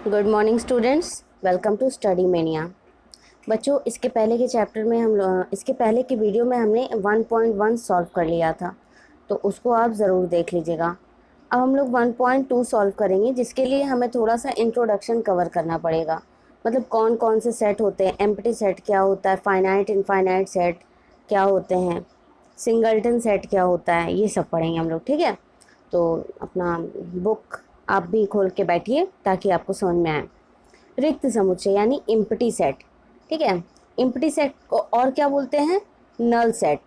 Good morning students, welcome to study mania. बच्चों, इसके पहले के चैप्टर में इसके पहले की वीडियो में हमने 1.1 सॉल्व कर लिया था, तो उसको आप ज़रूर देख लीजिएगा। अब हम लोग 1.2 सॉल्व करेंगे, जिसके लिए हमें थोड़ा सा इंट्रोडक्शन कवर करना पड़ेगा। मतलब कौन कौन से सेट होते हैं, एम्प्टी सेट क्या होता है, फाइनाइट इनफाइनाइट सेट क्या होते हैं, सिंगलटन सेट क्या होता है, ये सब पढ़ेंगे हम लोग। ठीक है, तो अपना बुक आप भी खोल के बैठिए ताकि आपको समझ में आए। रिक्त समुच्चय यानी इम्प्टी सेट। ठीक है, इम्प्टी सेट को और क्या बोलते हैं? Null set.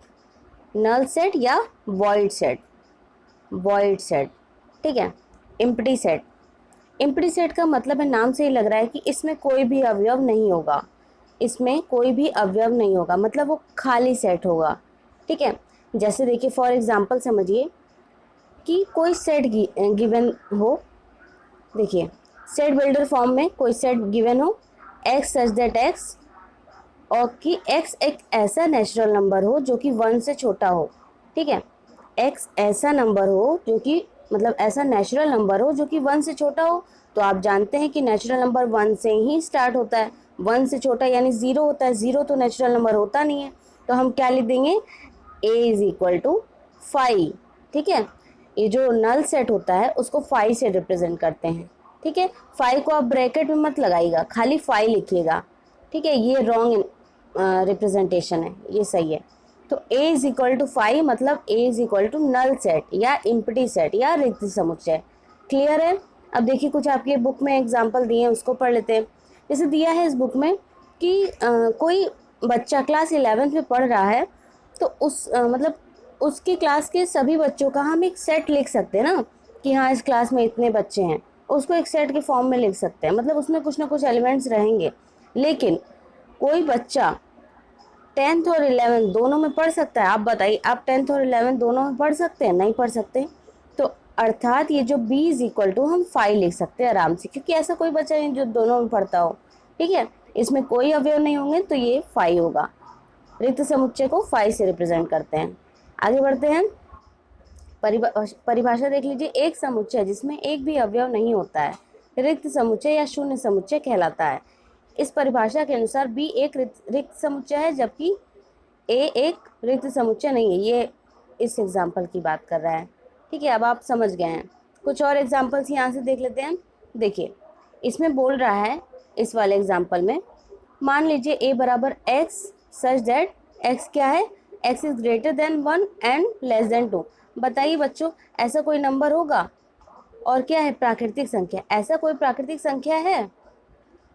नल सेट या वॉइड सेट। वॉइड सेट, ठीक है। इम्प्टी सेट, इम्प्टी सेट का मतलब है, नाम से ही लग रहा है कि इसमें कोई भी अवयव नहीं होगा। इसमें कोई भी अवयव नहीं होगा, मतलब वो खाली सेट होगा। ठीक है, जैसे देखिए फॉर एग्जांपल समझिए कि कोई सेट गिवन हो। देखिए, सेट बिल्डर फॉर्म में कोई सेट गिवन हो, एक्स सच दैट एक्स, और कि एक्स एक ऐसा नेचुरल नंबर हो जो कि 1 से छोटा हो। ठीक है, एक्स ऐसा नंबर हो जो कि मतलब ऐसा नेचुरल नंबर हो जो कि 1 से छोटा हो। तो आप जानते हैं कि नेचुरल नंबर 1 से ही स्टार्ट होता है। 1 से छोटा यानी 0 होता है। 0 तो नेचुरल नंबर होता नहीं है, तो हम क्या लिख देंगे? a is equal to 5। ठीक है, ये जो नल सेट होता है उसको 5 से रिप्रेजेंट करते हैं। ठीक है, 5 को आप ब्रैकेट में मत लगाइएगा, खाली 5 लिखिएगा। ठीक है, ये रॉन्ग रिप्रेजेंटेशन है, ये सही है। तो a इज इक्वल टू 5 मतलब a is equal to null set या इम्प्टी सेट या रिक्त समुच्चय। क्लियर है? अब देखिए, कुछ आपके बुक में एग्जाम्पल दिए हैं, उसको पढ़ लेते हैं। जैसे दिया है इस बुक में कि कोई बच्चा क्लास 11th में पढ़ रहा है, तो मतलब उसकी क्लास के सभी बच्चों का हम एक सेट लिख सकते हैं ना, कि हाँ इस क्लास में इतने बच्चे हैं। उसको एक सेट के फॉर्म में लिख सकते हैं, मतलब उसमें कुछ ना कुछ एलिमेंट्स रहेंगे। लेकिन कोई बच्चा 10th और 11th दोनों में पढ़ सकता है? आप बताइए, आप 10th और 11th दोनों में पढ़ सकते हैं? नहीं पढ़ सकते। तो अर्थात ये जो b इज इक्वल टू हम 5 लिख सकते हैं आराम से, क्योंकि ऐसा कोई बच्चा नहीं जो दोनों में पढ़ता हो। ठीक है, इसमें कोई अवयव नहीं होंगे, तो ये 5 होगा। रिक्त समुच्चय को 5 से रिप्रेजेंट करते हैं। आगे बढ़ते हैं। परिभाषा देख लीजिए। एक समुच्चय जिसमें एक भी अवयव नहीं होता है रिक्त समुच्चय या शून्य समुच्चय कहलाता है। इस परिभाषा के अनुसार बी एक रिक्त समुच्चय है, जबकि ए एक रिक्त समुच्चय नहीं है। ये इस एग्जाम्पल की बात कर रहा है। ठीक है, अब आप समझ गए हैं। कुछ और एग्जाम्पल्स यहाँ से देख लेते हैं। देखिए, इसमें बोल रहा है, इस वाले एग्जाम्पल में, मान लीजिए ए बराबर एक्स सच दैट एक्स क्या है? X is greater than 1 and less than 2। बताइए बच्चों, ऐसा कोई नंबर होगा? और क्या है? प्राकृतिक संख्या। ऐसा कोई प्राकृतिक संख्या है?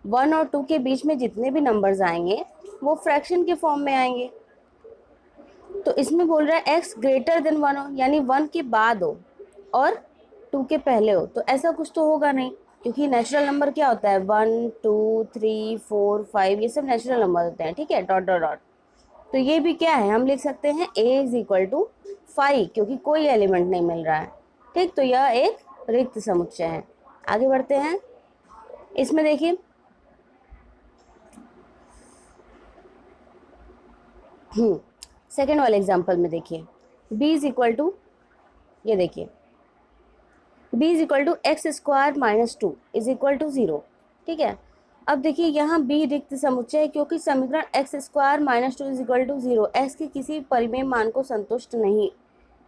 1 और 2 के बीच में जितने भी नंबर्स आएंगे वो फ्रैक्शन के फॉर्म में आएंगे। तो इसमें बोल रहा है एक्स ग्रेटर देन 1 हो, यानी 1 के बाद हो और 2 के पहले हो। तो ऐसा कुछ तो होगा नहीं, क्योंकि नेचुरल नंबर क्या होता है? 1 2 3 4 5, ये सब नेचुरल नंबर होते हैं। ठीक है, डॉट डॉट डॉट। तो ये भी क्या है? हम लिख सकते हैं a इज इक्वल टू 5, क्योंकि कोई एलिमेंट नहीं मिल रहा है। ठीक, तो यह एक रिक्त समुच्चय है। आगे बढ़ते हैं। इसमें देखिए, सेकेंड वाले एग्जाम्पल में देखिए, b इज इक्वल टू, ये देखिए, b is equal to x square minus 2 is equal to 0। ठीक है, अब देखिए यहाँ b रिक्त समुच्चय है, क्योंकि समीकरण x square minus 2 is equal to 0 x के किसी परिमेय मान को संतुष्ट नहीं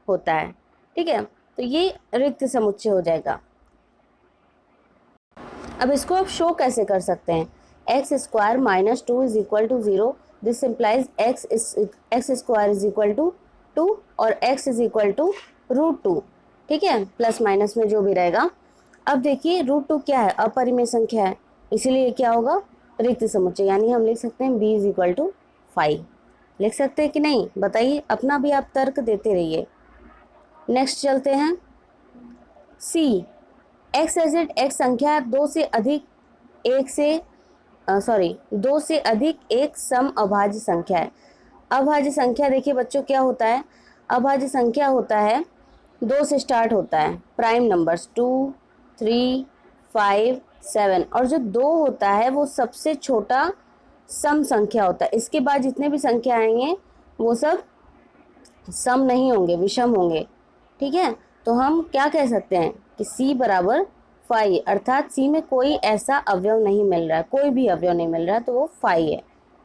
होता है। ठीक है, तो ये रिक्त समुच्चय हो जाएगा। अब इसको आप शो कैसे कर सकते हैं? X square minus 2 is equal to 0, this implies x square is equal to 2 और एक्स इज इक्वल टू √2। ठीक है, प्लस माइनस में जो भी रहेगा। अब देखिए, √2 क्या है? अपरिमेय संख्या है, इसीलिए क्या होगा? रिक्त समुच्चय। यानी हम लिख सकते हैं b इज इक्वल टू 5। लिख सकते हैं कि नहीं? बताइए, अपना भी आप तर्क देते रहिए। नेक्स्ट चलते हैं। सी, एक्स एजेड एक्स संख्या दो से अधिक दो से अधिक एक सम अभाज्य संख्या है। अभाज्य संख्या देखिए बच्चों क्या होता है? अभाज्य संख्या होता है, 2 से स्टार्ट होता है, प्राइम नंबर्स 2 3 5 7, और जो 2 होता है वो सबसे छोटा सम संख्या होता है। इसके बाद जितने भी संख्या आएंगे वो सब सम नहीं होंगे, विषम होंगे। ठीक है, तो हम क्या कह सकते हैं कि c बराबर फाई, अर्थात सी में कोई ऐसा अवयव नहीं मिल रहा है, कोई भी अवयव नहीं मिल रहा है, तो वो फाई है।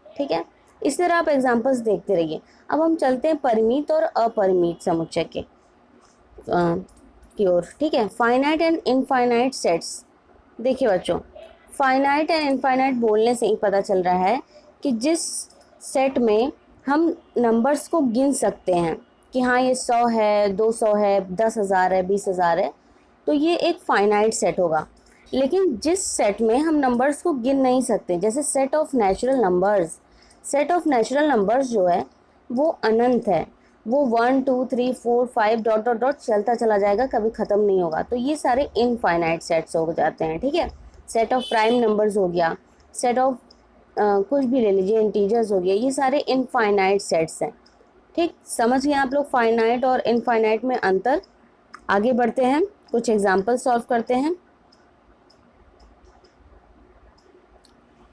ठीक है, इस तरह आप एग्जांपल्स देखते रहिए। अब हम चलते हैं परिमित और अपरिमित समुच्चय की ओर। ठीक है, फाइनाइट एंड इनफाइनाइट सेट्स। देखिए बच्चों, फाइनाइट एंड इनफाइनाइट बोलने से ही पता चल रहा है कि जिस सेट में हम नंबर्स को गिन सकते हैं कि हाँ ये 100 है, 200 है, 10,000 है, 20,000 है, तो ये एक फाइनाइट सेट होगा। लेकिन जिस सेट में हम नंबर्स को गिन नहीं सकते, जैसे set of natural numbers, set of natural numbers जो है वो अनंत है, वो 1 2 3 4 5 डॉट डॉट डॉट चलता चला जाएगा, कभी ख़त्म नहीं होगा, तो ये सारे इनफाइनाइट सेट्स हो जाते हैं। ठीक है, सेट ऑफ प्राइम नंबर्स हो गया, सेट ऑफ कुछ भी ले लीजिए, इंटीजर्स हो गया, ये सारे इनफाइनाइट सेट्स हैं। ठीक, समझ गए आप लोग फाइनाइट और इनफाइनाइट में अंतर। आगे बढ़ते हैं, कुछ एग्जाम्पल सॉल्व करते हैं।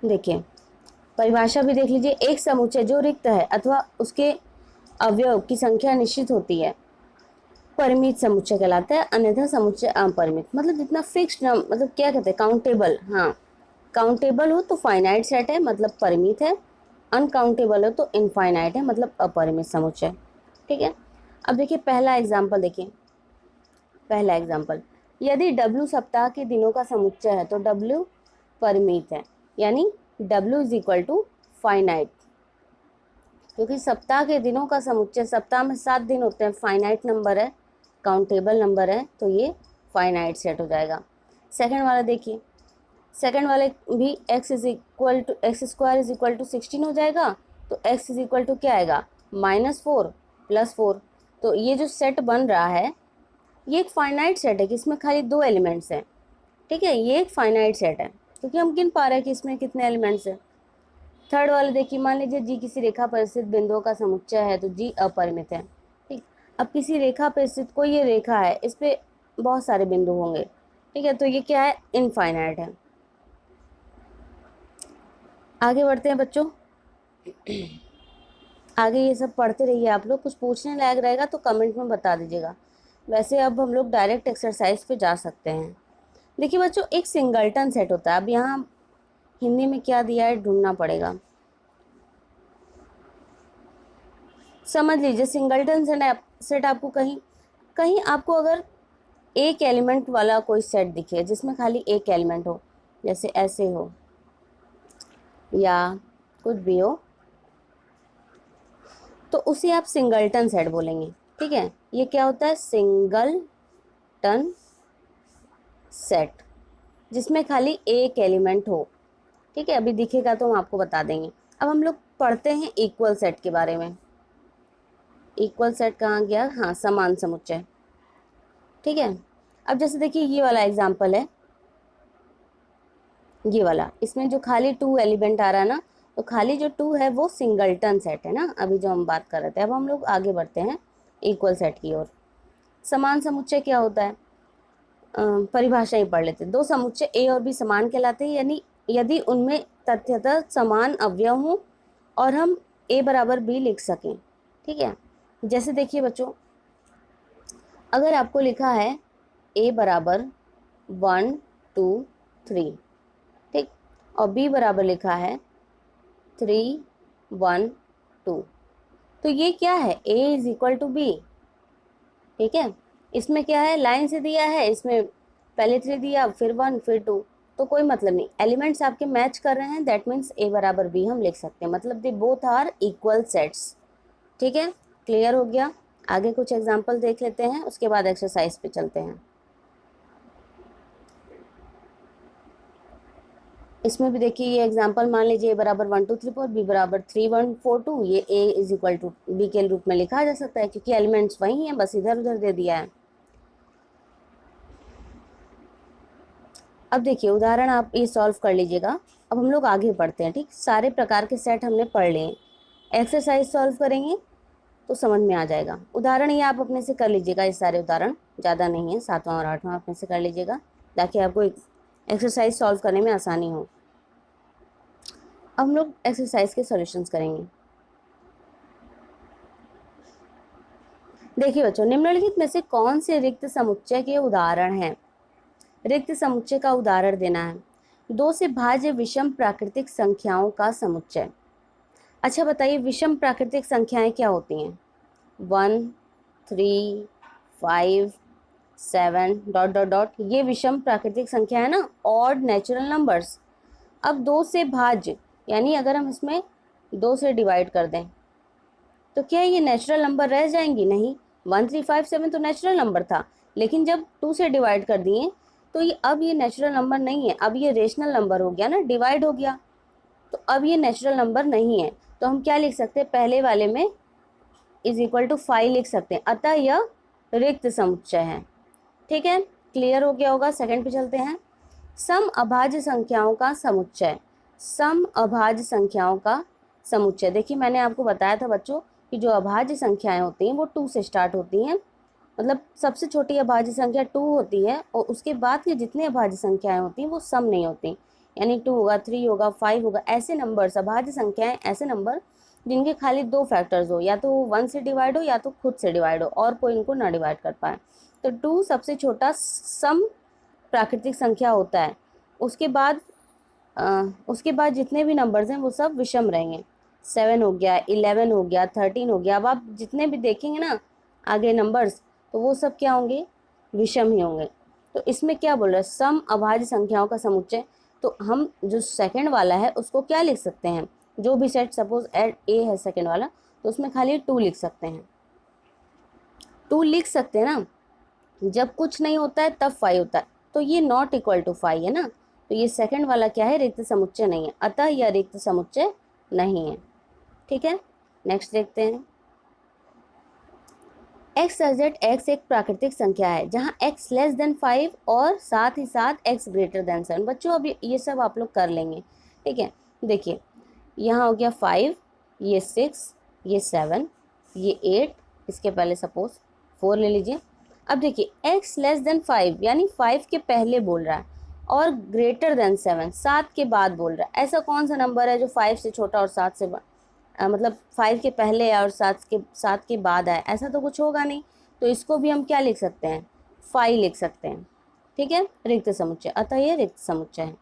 देखिए, परिभाषा भी देख लीजिए। एक समुच्चय जो रिक्त है अथवा उसके अवयव की संख्या निश्चित होती है परिमित समुच्चय कहलाता है, अन्यथा समुच्चय अपरिमित। मतलब जितना फिक्स्ड, मतलब क्या कहते हैं, काउंटेबल। हाँ, काउंटेबल हो तो फाइनाइट सेट है, मतलब परिमित है। अनकाउंटेबल हो तो इनफाइनाइट है, मतलब अपरिमित समुच्चय। ठीक है, अब देखिए पहला एग्जाम्पल। देखिए पहला एग्जाम्पल, यदि W सप्ताह के दिनों का समुच्चय है तो W परिमित है, यानी W is equal to finite, क्योंकि सप्ताह के दिनों का समुच्चय, सप्ताह में 7 दिन होते हैं, फाइनाइट नंबर है, काउंटेबल नंबर है, तो ये फाइनाइट सेट हो जाएगा। सेकंड वाला देखिए, सेकंड वाले भी x is equal to x square is equal to 16 हो जाएगा, तो x इज इक्वल टू क्या आएगा, -4 + 4। तो ये जो सेट बन रहा है ये एक फाइनाइट सेट है कि इसमें खाली 2 एलिमेंट्स हैं। ठीक है, ये एक फाइनाइट सेट है क्योंकि हम गिन पा रहे हैं कि इसमें कितने एलिमेंट्स हैं। थर्ड वाले देखिए, मान लीजिए जी किसी रेखा पर स्थित बिंदुओं का समुच्चय है तो जी अपरिमित है। ठीक, अब किसी रेखा पर स्थित कोई ये रेखा है, इस पे बहुत सारे बिंदु होंगे। ठीक है, तो ये क्या है, इनफाइनाइट है। आगे बढ़ते हैं बच्चों, आगे ये सब पढ़ते रहिए आप लोग। कुछ पूछने लायक रहेगा तो कमेंट में बता दीजिएगा। वैसे अब हम लोग डायरेक्ट एक्सरसाइज पे जा सकते हैं। देखिए बच्चों, एक सिंगल्टन सेट होता है। अब यहाँ हिंदी में क्या दिया है ढूंढना पड़ेगा, समझ लीजिए। सिंगल्टन सेट आपको कहीं कहीं आपको अगर एक एलिमेंट वाला कोई सेट दिखे जिसमें खाली एक एलिमेंट हो, जैसे ऐसे हो या कुछ भी हो, तो उसे आप सिंगल्टन सेट बोलेंगे। ठीक है, ये क्या होता है, सिंगलटन सेट, जिसमें खाली एक एलिमेंट हो। ठीक है, अभी दिखेगा तो हम आपको बता देंगे। अब हम लोग पढ़ते हैं इक्वल सेट के बारे में। इक्वल सेट कहाँ गया, हाँ, समान समुच्चय। ठीक है, अब जैसे देखिए ये वाला एग्जाम्पल है, ये वाला, इसमें जो खाली 2 एलिमेंट आ रहा है ना, तो खाली जो 2 है वो सिंगलटन सेट है ना, अभी जो हम बात कर रहे थे। अब हम लोग आगे बढ़ते हैं इक्वल सेट की ओर। समान समुच्चय क्या होता है, परिभाषा ही पढ़ लेते हैं। 2 समुच्चय ए और बी समान कहलाते हैं, यानी यदि उनमें तथ्यतः समान अवयव हों और हम ए बराबर बी लिख सकें। ठीक है, जैसे देखिए बच्चों, अगर आपको लिखा है ए बराबर 1 2 3, ठीक, और बी बराबर लिखा है 3 1 2, तो ये क्या है, ए इज इक्वल टू बी। ठीक है, इसमें क्या है, लाइन से दिया है, इसमें पहले 3 दिया, फिर 1 फिर 2, तो कोई मतलब नहीं, एलिमेंट्स आपके मैच कर रहे हैं, दैट मीन्स ए बराबर बी हम लिख सकते हैं, मतलब they both are equal sets. ठीक है, क्लियर हो गया। आगे कुछ एग्जाम्पल देख लेते हैं, उसके बाद एक्सरसाइज पे चलते हैं। इसमें भी देखिए ये एग्जाम्पल, मान लीजिए ए बराबर 1 2 3 4, बी बराबर 3 1 4 2, ये ए इज इक्वल टू बी के रूप में लिखा जा सकता है क्योंकि एलिमेंट्स वही हैं, बस इधर उधर दे दिया है। अब देखिए उदाहरण आप ये सॉल्व कर लीजिएगा। अब हम लोग आगे बढ़ते हैं। ठीक, सारे प्रकार के सेट हमने पढ़ लिए, एक्सरसाइज सॉल्व करेंगे तो समझ में आ जाएगा। उदाहरण ये आप अपने से कर लीजिएगा, ये सारे उदाहरण ज़्यादा नहीं है, 7वां और 8वां अपने से कर लीजिएगा ताकि आपको एक्सरसाइज सॉल्व करने में आसानी हो। अब हम लोग एक्सरसाइज के सॉल्यूशंस करेंगे। देखिए बच्चों, निम्नलिखित में से कौन से रिक्त समुच्चय के उदाहरण हैं। रिक्त समुच्चय का उदाहरण देना है। 2 से भाज्य विषम प्राकृतिक संख्याओं का समुच्चय। अच्छा बताइए, विषम प्राकृतिक संख्याएं क्या होती हैं? 1, 3, 5, 7 डॉट डॉट डॉट, ये विषम प्राकृतिक संख्या है ना, ऑड नेचुरल नंबर्स। अब 2 से भाज्य यानी अगर हम इसमें 2 से डिवाइड कर दें तो क्या ये नेचुरल नंबर रह जाएंगी? नहीं, 1, 3, 5, 7 तो नेचुरल नंबर था, लेकिन जब 2 से डिवाइड कर दिए तो ये अब ये नेचुरल नंबर नहीं है, अब ये रेशनल नंबर हो गया ना, डिवाइड हो गया, तो अब ये नेचुरल नंबर नहीं है। तो हम क्या लिख सकते हैं? पहले वाले में इज इक्वल टू 5 लिख सकते हैं, अतः यह रिक्त समुच्चय है। ठीक है, क्लियर हो गया होगा। सेकंड पे चलते हैं। सम अभाज्य संख्याओं का समुच्चय। सम अभाज्य संख्याओं का समुच्चय, देखिए मैंने आपको बताया था बच्चों कि जो अभाज्य संख्याएं होती हैं वो 2 से स्टार्ट होती हैं, मतलब सबसे छोटी अभाज्य संख्या 2 होती है और उसके बाद के जितने अभाज्य संख्याएं होती हैं वो सम नहीं होती, यानी 2 होगा, 3 होगा, 5 होगा, ऐसे नंबर्स अभाज्य संख्याएं, ऐसे नंबर जिनके खाली 2 फैक्टर्स हो, या तो 1 से डिवाइड हो या तो खुद से डिवाइड हो और कोई इनको ना डिवाइड कर पाए। तो 2 सबसे छोटा सम प्राकृतिक संख्या होता है। उसके बाद जितने भी नंबर्स हैं वो सब विषम रहेंगे। 7 हो गया, 11 हो गया, 13 हो गया, अब आप जितने भी देखेंगे ना आगे नंबर्स, तो वो सब क्या होंगे? विषम ही होंगे। तो इसमें क्या बोल रहा है? सम अभाज्य संख्याओं का समुच्चय। तो हम जो सेकंड वाला है उसको क्या लिख सकते हैं? जो भी सेट सपोज एड ए है सेकंड वाला, तो उसमें खाली 2 लिख सकते हैं। 2 लिख सकते हैं ना, जब कुछ नहीं होता है तब 5 होता है, तो ये नॉट इक्वल टू 5 है ना, तो ये सेकंड वाला क्या है? रिक्त समुच्चय नहीं है, अतः यह रिक्त समुच्चय नहीं है। ठीक है, नेक्स्ट देखते हैं। एक्स सजेट एक्स एक प्राकृतिक संख्या है जहां x लेस देन 5 और साथ ही साथ x ग्रेटर देन 7। बच्चों अब ये सब आप लोग कर लेंगे। ठीक है, देखिए यहाँ हो गया 5, ये 6, ये 7, ये 8, इसके पहले सपोज 4 ले लीजिए। अब देखिए x लेस देन 5 यानी 5 के पहले बोल रहा है और ग्रेटर देन 7 7 के बाद बोल रहा है। ऐसा कौन सा नंबर है जो 5 से छोटा और 7 से मतलब 5 के पहले और 7 के बाद आए? ऐसा तो कुछ होगा नहीं, तो इसको भी हम क्या लिख सकते हैं? 5 लिख सकते हैं। ठीक है, रिक्त समुच्चय, अतः ये रिक्त समुच्चय है।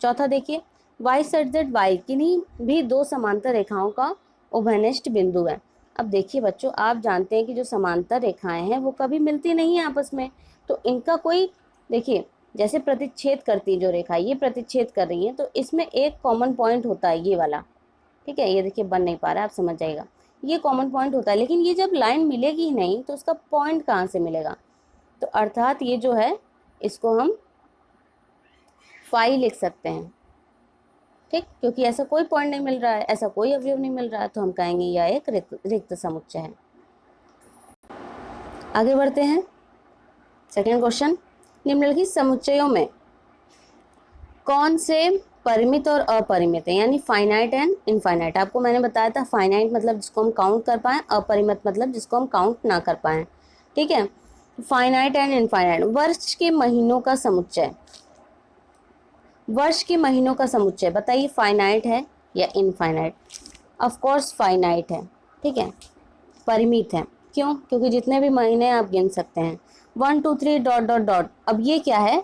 चौथा देखिए, y सच दैट y किन्हीं भी 2 समांतर रेखाओं का उभयनिष्ठ बिंदु है। अब देखिए बच्चों, आप जानते हैं कि जो समांतर रेखाएं हैं वो कभी मिलती नहीं है आपस में, तो इनका कोई, देखिए जैसे प्रतिच्छेद करती है जो रेखा, ये प्रतिच्छेद कर रही है, तो इसमें एक कॉमन पॉइंट होता है, ये वाला। ठीक है, ये देखिए बन नहीं पा रहा है, आप समझ जाइएगा, ये कॉमन पॉइंट होता है, लेकिन ये जब लाइन मिलेगी ही नहीं तो उसका पॉइंट कहाँ से मिलेगा? तो अर्थात ये जो है इसको हम 5 लिख सकते हैं। ठीक, क्योंकि ऐसा कोई पॉइंट नहीं मिल रहा है, ऐसा कोई अवयव नहीं मिल रहा है, तो हम कहेंगे यह एक रिक्त समुच्चय है। आगे बढ़ते हैं। सेकेंड क्वेश्चन, निम्नलिखित समुच्चयों में कौन से परिमित और अपरिमित है, यानी फाइनाइट एंड इनफाइनाइट? आपको मैंने बताया था फाइनाइट मतलब जिसको हम काउंट कर पाएं, अपरिमित मतलब जिसको हम काउंट ना कर पाएं। ठीक है, फाइनाइट एंड इनफाइनाइट। वर्ष के महीनों का समुच्चय, वर्ष के महीनों का समुच्चय बताइए, फाइनाइट है या इनफाइनाइट? ऑफ कोर्स फाइनाइट है। ठीक है, परिमित है, क्यों? क्योंकि जितने भी महीने आप गिन सकते हैं, 1, 2, 3 डॉट डॉट डॉट। अब ये क्या है?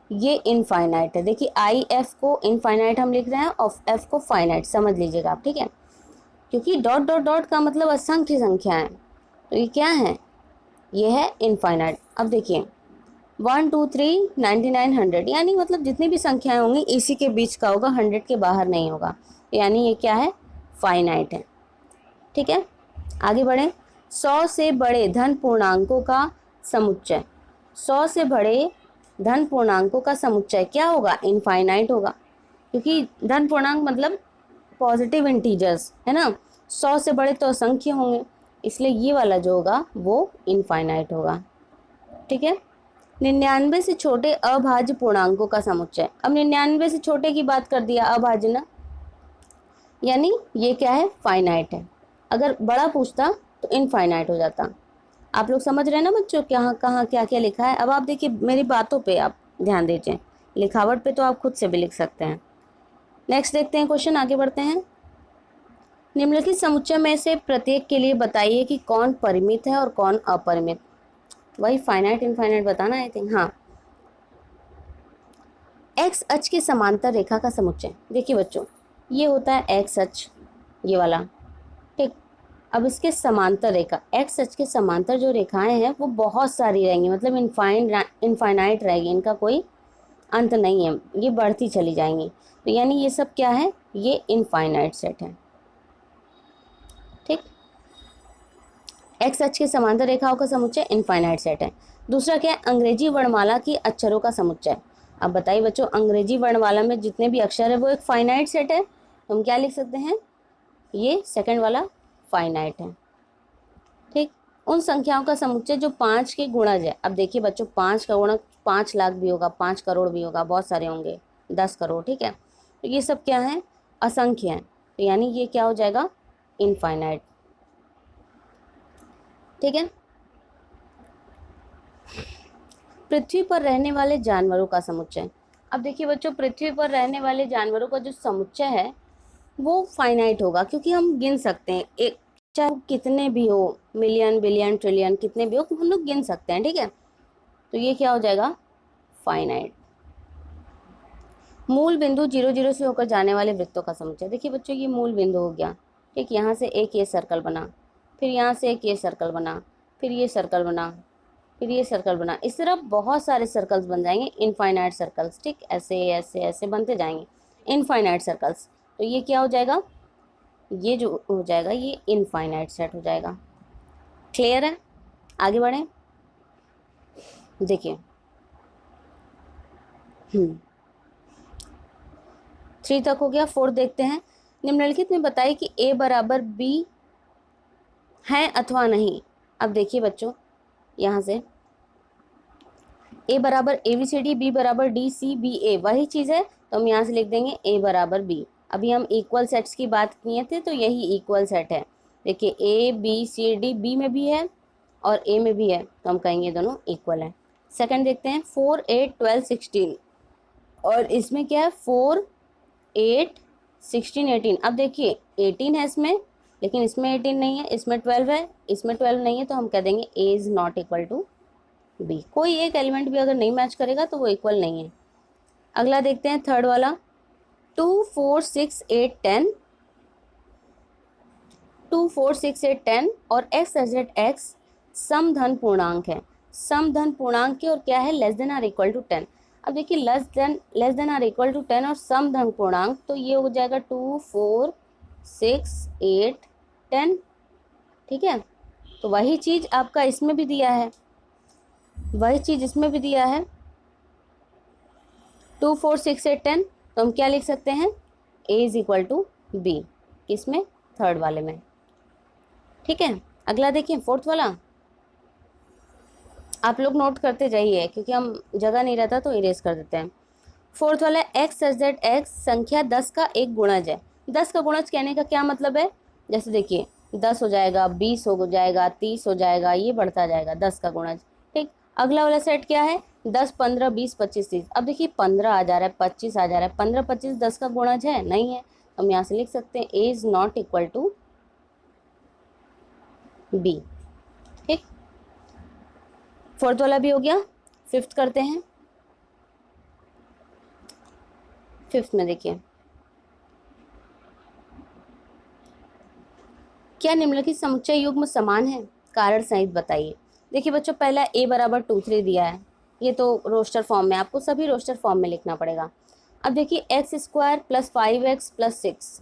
ये इनफाइनाइट है। देखिए आई एफ को इनफाइनाइट हम लिख रहे हैं और एफ को फाइनाइट, समझ लीजिएगा आप। ठीक है, क्योंकि डॉट डॉट डॉट का मतलब असंख्य संख्या है, तो ये क्या है? ये है इनफाइनाइट। अब देखिए 1, 2, 3, 99, 100, यानी मतलब जितनी भी संख्याएं होंगी इसी के बीच का होगा, 100 के बाहर नहीं होगा, यानी ये क्या है? फाइनाइट है। ठीक है, आगे बढ़ें। 100 से बड़े धन पूर्णांकों का समुच्चय, 100 से बड़े धन पूर्णांकों का समुच्चय क्या होगा? इनफाइनाइट होगा, क्योंकि धन पूर्णांक मतलब पॉजिटिव इंटीजर्स है ना, 100 से बड़े तो असंख्य होंगे, इसलिए ये वाला जो होगा वो इनफाइनाइट होगा। ठीक है, 99 से छोटे अभाज्य पूर्णांकों का समुच्चय। अब 99 से छोटे की बात कर दिया, अभाज्य ना, यानी ये क्या है? फाइनाइट है। अगर बड़ा पूछता तो इनफाइनाइट हो जाता। आप लोग समझ रहे हैं ना बच्चों, कहाँ कहाँ क्या क्या लिखा है? अब आप देखिए मेरी बातों पे आप ध्यान दीजिए, लिखावट पे तो आप खुद से भी लिख सकते हैं। नेक्स्ट देखते हैं क्वेश्चन, आगे बढ़ते हैं। निम्नलिखित समुच्चय में से प्रत्येक के लिए बताइए कि कौन परिमित है और कौन अपरिमित। वही फाइनाइट इनफाइनाइट बताना है, आई थिंक। हाँ, एक्स अक्ष के समांतर रेखा का समुच्चय। देखिए बच्चों, ये होता है एक्स अक्ष, ये वाला, ठीक। अब इसके समांतर रेखा, एक्स अक्ष के समांतर जो रेखाएं हैं वो बहुत सारी रहेंगी, मतलब इनफाइनाइट रहेगी, इनका कोई अंत नहीं है, ये बढ़ती चली जाएंगी। तो यानी ये सब क्या है, ये इनफाइनाइट सेट है, ठीक। एक्स अक्ष के समांतर रेखाओं का समुच्चय इनफाइनाइट सेट है। दूसरा क्या है, अंग्रेजी वर्णमाला की अक्षरों का समुच्चय। अब बताइए बच्चों, अंग्रेजी वर्णमाला में जितने भी अक्षर है वो एक फाइनाइट सेट है, तो हम क्या लिख सकते हैं, ये सेकंड वाला फाइनाइट है, ठीक। उन संख्याओं का समुच्चय जो 5 के गुणज है। अब देखिए बच्चों, 5 का गुणज 5 लाख भी होगा, 5 करोड़ भी होगा, बहुत सारे होंगे, 10 करोड़, ठीक है। तो ये सब क्या है, असंख्य है, तो यानी ये क्या हो जाएगा, इनफाइनाइट, ठीक है। पृथ्वी पर रहने वाले जानवरों का समुच्चय। अब देखिए बच्चों, पृथ्वी पर रहने वाले जानवरों का जो समुच्चय है वो फाइनाइट होगा, क्योंकि हम गिन सकते हैं, एक चाहे वो कितने भी हो, मिलियन बिलियन ट्रिलियन कितने भी हो, हम लोग गिन सकते हैं, ठीक है। तो ये क्या हो जाएगा, फाइनाइट। मूल बिंदु 0 0 से होकर जाने वाले वृत्तों का समुच्चय। देखिए बच्चों, ये मूल बिंदु हो गया, ठीक। यहाँ से एक ये सर्कल बना, फिर यहाँ से एक ये सर्कल बना, फिर ये सर्कल बना, फिर ये सर्कल बना, इस तरह बहुत सारे सर्कल्स बन जाएंगे, इनफाइनाइट सर्कल्स, ठीक। ऐसे ऐसे ऐसे बनते जाएंगे इनफाइनाइट सर्कल्स। तो ये क्या हो जाएगा, ये जो हो जाएगा ये इनफाइनाइट सेट हो जाएगा। क्लियर है, आगे बढ़ें। देखिए 3 तक हो गया, 4 देखते हैं। निम्नलिखित में बताइए कि a बराबर b है अथवा नहीं। अब देखिए बच्चों, यहाँ से a बराबर ABCD, b बराबर DCBA, वही चीज़ है, तो हम यहाँ से लिख देंगे a बराबर b। अभी हम इक्वल सेट्स की बात किए थे, तो यही इक्वल सेट है। देखिए ABCD b में भी है और a में भी है, तो हम कहेंगे दोनों इक्वल है। सेकंड देखते हैं, 4 8 12 16, और इसमें क्या है, 4 8 16 18। अब देखिए 18 है इसमें, लेकिन इसमें 18 नहीं है, इसमें 12 है, इसमें 12 नहीं है, तो हम कह देंगे a is not equal to b। कोई एक एलिमेंट भी अगर नहीं मैच करेगा तो वो इक्वल नहीं है। अगला देखते हैं, थर्ड वाला, 2 4 6 8 10, 2 4 6 8 10 और x एजेट x समधन पूर्णांक है, समधन पूर्णांक है, और क्या है, less than or equal to 10। अब देखिए less than or equal to 10 और समधन पूर्णांक, तो ये हो जाएगा 2 4 6 8 10, ठीक है। तो वही चीज़ आपका इसमें भी दिया है, वही चीज़ इसमें भी दिया है, 2 4 6 8 10, तो हम क्या लिख सकते हैं, a is equal to b, किसमें, थर्ड वाले में, ठीक है। अगला देखिए, फोर्थ वाला, आप लोग नोट करते जाइए क्योंकि हम जगह नहीं रहता तो इरेज कर देते हैं। फोर्थ वाला, एक्स एज डेट एक्स संख्या 10 का एक गुणज है। 10 का गुणज कहने का क्या मतलब है, जैसे देखिए 10 हो जाएगा, 20 हो जाएगा, 30 हो जाएगा, ये बढ़ता जाएगा 10 का गुणज, ठीक। अगला वाला सेट क्या है, 10 15 20 25 30। अब देखिए 15 आ जा रहा है, 25 आ जा रहा है, 15 25 10 का गुणज है, नहीं है, हम यहाँ से लिख सकते हैं a is not equal to b, ठीक। फोर्थ वाला भी हो गया। फिफ्थ करते हैं, फिफ्थ में देखिए, क्या निम्नलिखित समुच्चय युग्म समान है, कारण सहित बताइए। देखिए बच्चों, पहला a बराबर 2 3 दिया है, ये तो रोस्टर फॉर्म में, आपको सभी रोस्टर फॉर्म में लिखना पड़ेगा। अब देखिए x square plus 5x plus 6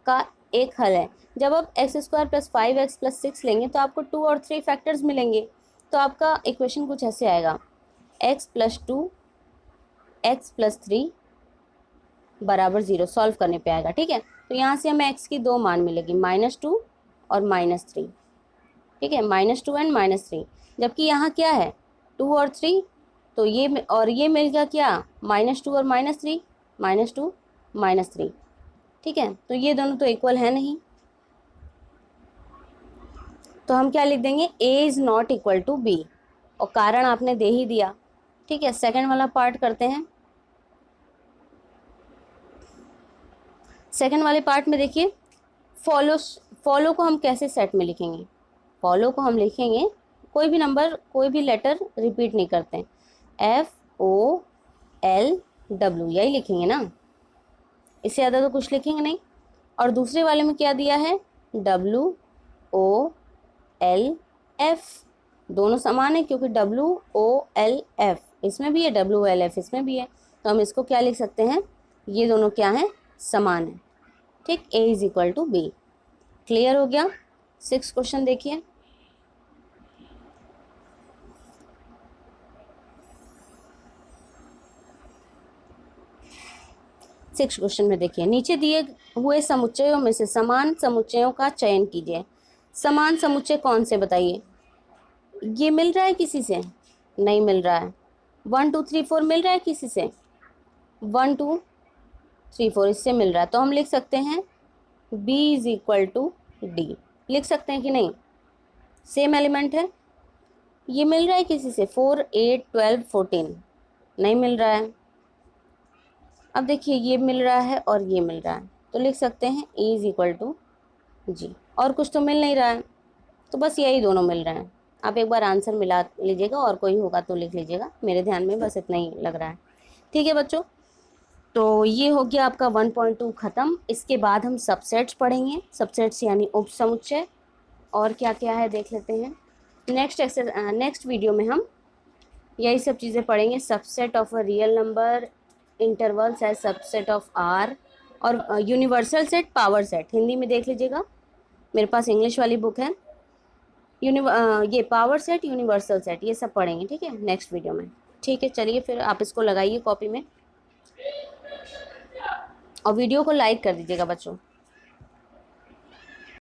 का एक हल है। जब आप x square plus 5x plus 6 लेंगे तो आपको 2 और 3 फैक्टर्स मिलेंगे, तो आपका इक्वेशन कुछ ऐसे आएगा, x प्लस 2 x प्लस 3 बराबर 0, सॉल्व करने पे आएगा, ठीक है। तो यहाँ से हमें x की दो मान मिलेगी, -2 और -3, ठीक है, -2 एंड -3। जबकि यहाँ क्या है, 2 और 3, तो ये मिल गया क्या, -2 और -3, -2 -3, ठीक है। तो ये दोनों तो इक्वल है नहीं, तो हम क्या लिख देंगे, a is not equal to b, और कारण आपने दे ही दिया, ठीक है। सेकंड वाला पार्ट करते हैं। सेकंड वाले पार्ट में देखिए, फॉलो को हम कैसे सेट में लिखेंगे, फॉलो को हम लिखेंगे, कोई भी लेटर रिपीट नहीं करते हैं, FOLLOW, W, यही लिखेंगे ना, इससे ज़्यादा तो कुछ लिखेंगे नहीं। और दूसरे वाले में क्या दिया है, WOLF, दोनों समान है क्योंकि WOLF इसमें भी है, WLF इसमें भी है, तो हम इसको क्या लिख सकते हैं, ये दोनों क्या हैं, समान है। ठीक, A = B। क्लियर हो गया। 6 क्वेश्चन देखिए। 6 क्वेश्चन में देखिए, नीचे दिए हुए समुच्चयों में से समान समुच्चयों का चयन कीजिए। समान समुच्चय कौन से बताइए। ये मिल रहा है किसी से, नहीं मिल रहा है। 1 2 3 4 मिल रहा है किसी से, 1 2 3 4 इससे मिल रहा है, तो हम लिख सकते हैं B = D, लिख सकते हैं कि नहीं, सेम एलिमेंट है। ये मिल रहा है किसी से, 4 8 12 14, नहीं मिल रहा है। अब देखिए ये मिल रहा है और ये मिल रहा है, तो लिख सकते हैं E = G, और कुछ तो मिल नहीं रहा है, तो बस यही दोनों मिल रहे हैं। आप एक बार आंसर मिला लीजिएगा, और कोई होगा तो लिख लीजिएगा, मेरे ध्यान में बस इतना ही लग रहा है। ठीक है बच्चों, तो ये हो गया आपका 1.2 ख़त्म। इसके बाद हम सबसेट्स पढ़ेंगे, सबसेट्स यानी उप समुच्चय, और क्या क्या है देख लेते हैं। नेक्स्ट वीडियो में हम यही सब चीज़ें पढ़ेंगे। Subset of a real number, intervals as subset of R, और universal set, power set, Hindi में देख लीजिएगा, मेरे पास इंग्लिश वाली बुक है। ये पावर सेट, यूनिवर्सल सेट, ये सब पढ़ेंगे, ठीक है, नेक्स्ट वीडियो में। ठीक है, चलिए फिर आप इसको लगाइए कॉपी में, और वीडियो को लाइक कर दीजिएगा बच्चों।